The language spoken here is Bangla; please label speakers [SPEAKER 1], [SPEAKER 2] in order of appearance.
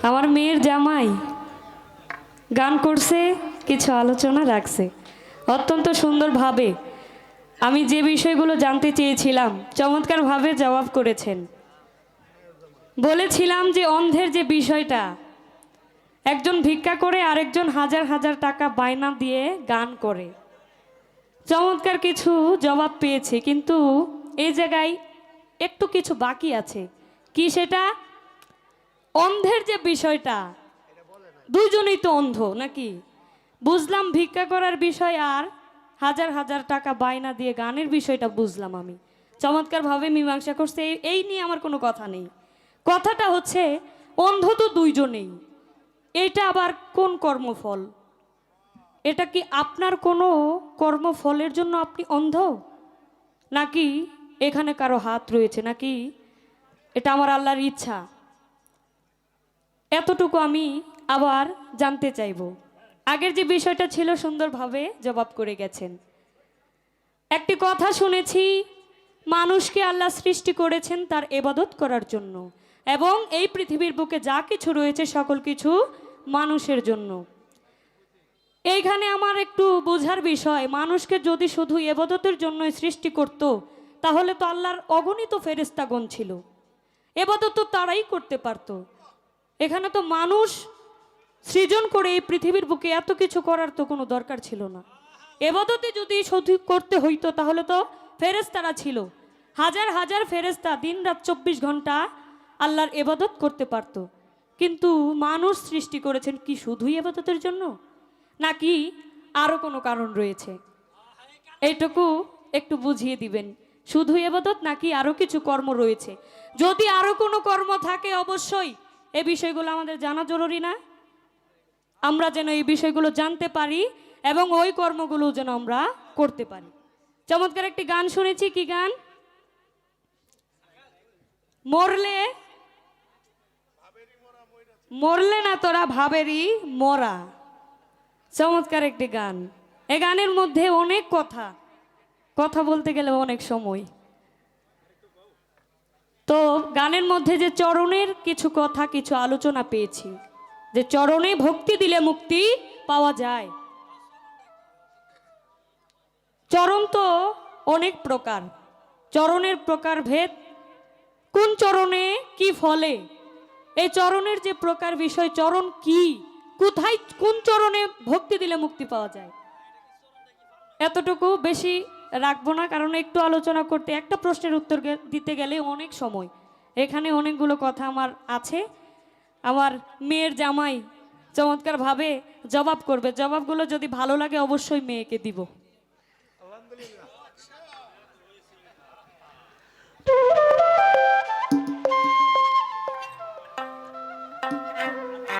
[SPEAKER 1] আমার মেয়ের জামাই গান করছে, কিছু আলোচনা রাখছে অত্যন্ত সুন্দরভাবে। আমি যে বিষয়গুলো জানতে চেয়েছিলাম চমৎকারভাবে জবাব করেছেন। বলেছিলাম যে অন্ধের যে বিষয়টা, একজন ভিক্ষা করে আরেকজন হাজার হাজার টাকা বায়না দিয়ে গান করে, চমৎকার কিছু জবাব পেয়েছে। কিন্তু এই জায়গায় একটু কিছু বাকি আছে। কি সেটা? অন্ধের যে বিষয়টা, দুইজনেই তো অন্ধ নাকি? বুঝলাম ভিক্ষা করার বিষয় আর হাজার হাজার টাকা বায়না দিয়ে গানের বিষয়টা বুঝলাম। আমি চমৎকারভাবে মীমাংসা করছে, এই নিয়ে আমার কোনো কথা নেই। কথাটা হচ্ছে অন্ধ তো দুইজনেই, এটা আবার কোন কর্মফল? এটা কি আপনার কোনো কর্মফলের জন্য আপনি অন্ধ, নাকি এখানে কারো হাত রয়েছে, নাকি এটা আমার আল্লাহর ইচ্ছা? এতটুকু আমি আবার জানতে চাইব। আগের যে বিষয়টা ছিল সুন্দরভাবে জবাব করে গেছেন। একটি কথা শুনেছি, মানুষকে আল্লাহ সৃষ্টি করেছেন তার ইবাদত করার জন্য, এবং এই পৃথিবীর বুকে যা কিছু রয়েছে সকল কিছু মানুষের জন্য। এইখানে আমার একটু বোঝার বিষয়, মানুষকে যদি শুধু ইবাদতের জন্যই সৃষ্টি করত, তাহলে তো আল্লাহর অগণিত ফেরেশতাগণ ছিল, ইবাদত তো তারাই করতে পারত। এখানে তো মানুষ সৃজন করে এই পৃথিবীর বুকে এত কিছু করার তো কোনো দরকার ছিল না। ইবাদতে যদি শুধু করতে হইতো তাহলে তো ফেরেশতারা ছিল, হাজার হাজার ফেরেশতা দিন রাত 24 ঘন্টা আল্লাহর ইবাদত করতে পারত। কিন্তু মানুষ সৃষ্টি করেছেন কি শুধুই ইবাদতের জন্য, নাকি আরও কোনো কারণ রয়েছে? এইটুকু একটু বুঝিয়ে দিবেন, শুধু ইবাদত নাকি আরও কিছু কর্ম রয়েছে? যদি আরও কোনো কর্ম থাকে অবশ্যই এই বিষয়গুলো আমাদের জানা জরুরি না? আমরা যেন এই বিষয়গুলো জানতে পারি এবং ওই কর্মগুলো যেন আমরা করতে পারি। চমৎকার একটি গান শুনেছি। কি গান? মরলে মরলে না তোরা ভাবেরই মরা। চমৎকার একটি গান। এই গানের মধ্যে অনেক কথা, কথা বলতে গেলে অনেক সময়। তো গানের মধ্যে যে চরণের কিছু কথা, কিছু আলোচনা পেয়েছি, যে চরণে ভক্তি দিলে মুক্তি পাওয়া যায়। চরণ তো অনেক প্রকার, চরণের প্রকারভেদ, কোন চরণে কি ফলে, এই চরণের যে প্রকার বিষয়, চরণ কি, কোথায় কোন চরণে ভক্তি দিলে মুক্তি পাওয়া যায়, এতটুকু বেশি রাখবো না, কারণ একটু আলোচনা করতে একটা প্রশ্নের উত্তর দিতে গেলে অনেক সময়। এখানে অনেকগুলো কথা আমার আছে। আমার মেয়ের জামাই চমৎকারভাবে জবাব করবে, জবাবগুলো যদি ভালো লাগে অবশ্যই মেয়েকে দিব।